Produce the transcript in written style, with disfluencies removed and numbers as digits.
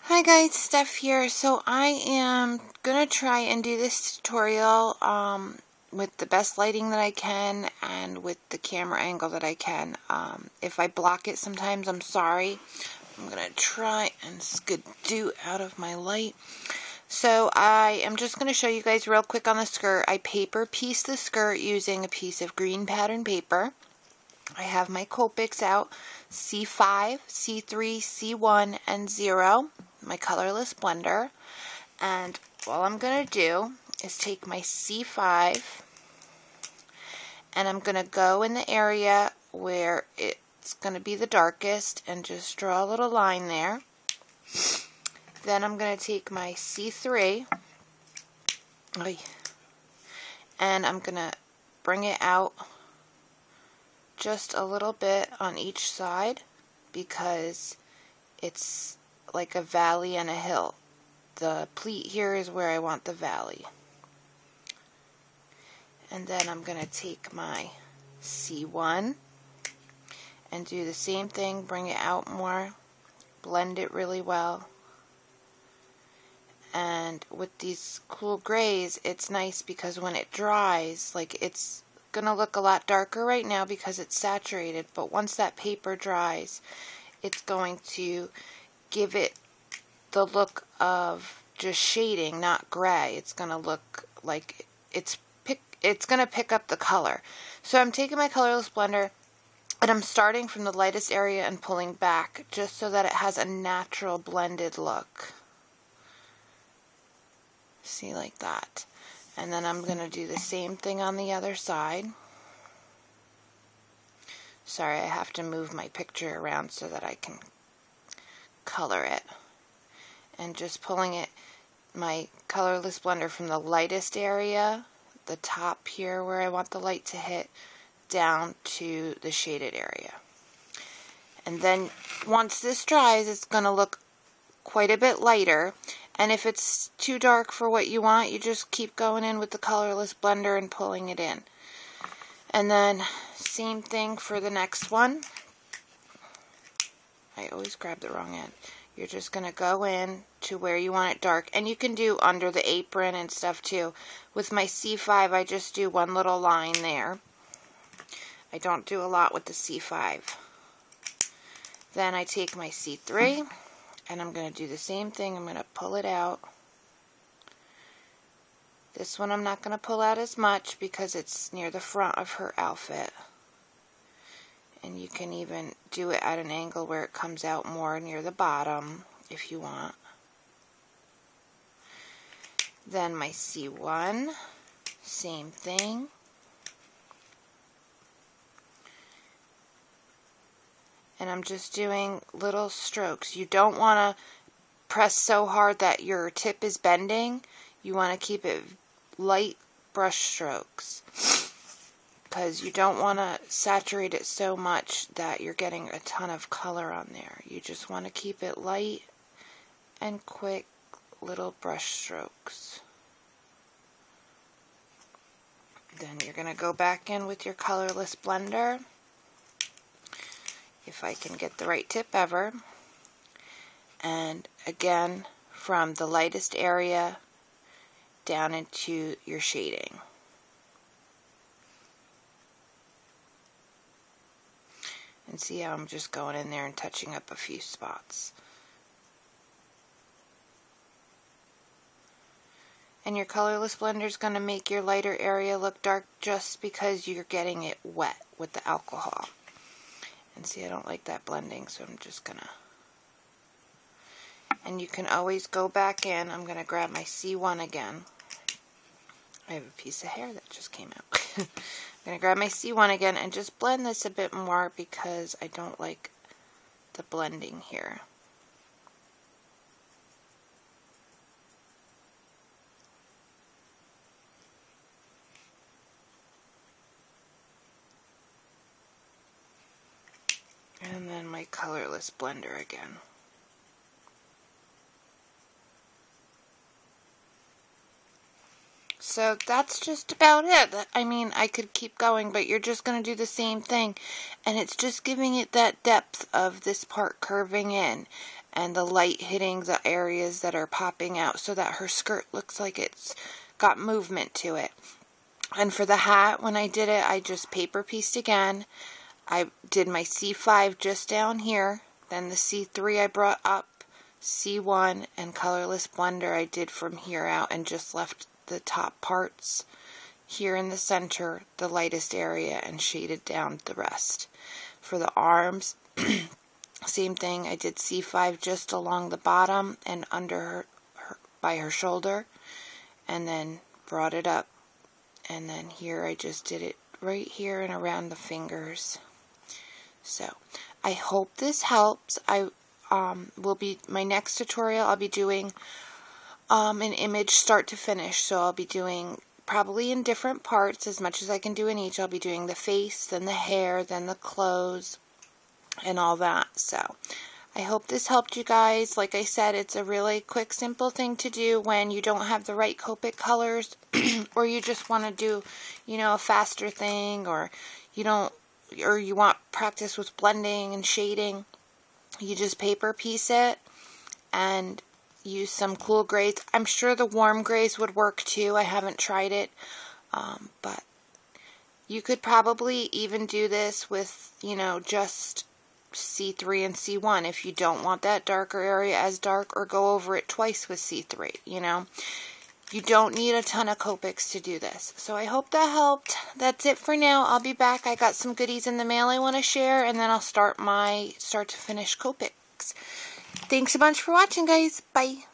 Hi guys, Steph here. So I am going to try and do this tutorial with the best lighting that I can and with the camera angle that I can. If I block it sometimes, I'm sorry. I'm going to try and skidoo out of my light. So I am just going to show you guys real quick on the skirt. I paper pieced the skirt using a piece of green pattern paper. I have my copics out, C5, C3, C1, and 0, my colorless blender. And all I'm going to do is take my C5 and I'm going to go in the area where it's going to be the darkest and just draw a little line there. Then I'm going to take my C3 and I'm going to bring it out just a little bit on each side because it's like a valley and a hill. The pleat here is where I want the valley. And then I'm going to take my C1 and do the same thing, bring it out more, blend it really well. And with these cool grays, it's nice because when it dries, like it's gonna look a lot darker right now because it's saturated, but once that paper dries, it's going to give it the look of just shading, not gray. It's gonna look like it's gonna pick up the color. So I'm taking my colorless blender and I'm starting from the lightest area and pulling back just so that it has a natural blended look. See, like that. And then I'm going to do the same thing on the other side. Sorry, I have to move my picture around so that I can color it. And just pulling it, my colorless blender from the lightest area, the top here where I want the light to hit, down to the shaded area. And then once this dries, it's going to look quite a bit lighter. And if it's too dark for what you want, you just keep going in with the colorless blender and pulling it in. And then same thing for the next one. I always grab the wrong end. You're just going to go in to where you want it dark. And you can do under the apron and stuff too. With my C5, I just do one little line there. I don't do a lot with the C5. Then I take my C3. And I'm going to do the same thing. I'm going to pull it out. This one I'm not going to pull out as much because it's near the front of her outfit. And you can even do it at an angle where it comes out more near the bottom if you want. Then my C1, same thing. And I'm just doing little strokes. You don't want to press so hard that your tip is bending. You want to keep it light brush strokes. Because you don't want to saturate it so much that you're getting a ton of color on there. You just want to keep it light and quick little brush strokes. Then you're going to go back in with your colorless blender. If I can get the right tip ever. And again, from the lightest area down into your shading. And see how I'm just going in there and touching up a few spots. And your colorless blender is going to make your lighter area look dark just because you're getting it wet with the alcohol. And see, I don't like that blending, so I'm just gonna... And you can always go back in. I'm gonna grab my C1 again. I have a piece of hair that just came out. I'm gonna grab my C1 again and just blend this a bit more because I don't like the blending here. And then my colorless blender again. So that's just about it. I mean, I could keep going, but you're just going to do the same thing. And it's just giving it that depth of this part curving in. and the light hitting the areas that are popping out so that her skirt looks like it's got movement to it. And for the hat, when I did it, I just paper pieced again. I did my C5 just down here, then the C3 I brought up, C1, and Colorless Blender I did from here out and just left the top parts here in the center, the lightest area, and shaded down the rest. For the arms, same thing. I did C5 just along the bottom and under by her shoulder, and then brought it up. And then here I just did it right here and around the fingers. So I hope this helps. I will be, my next tutorial I'll be doing an image start to finish. So I'll be doing probably in different parts as much as I can do in each. I'll be doing the face, then the hair, then the clothes, and all that. So I hope this helped you guys. Like I said, it's a really quick, simple thing to do when you don't have the right Copic colors or you just want to do, you know, a faster thing, or you don't, or you want practice with blending and shading. You just paper piece it and use some cool grays. I'm sure the warm grays would work too. I haven't tried it, but you could probably even do this with, you know, just C3 and C1 if you don't want that darker area as dark, or go over it twice with C3, you know. You don't need a ton of Copics to do this. So I hope that helped. That's it for now. I'll be back. I got some goodies in the mail I want to share, and then I'll start my start to finish Copics. Thanks a bunch for watching, guys. Bye.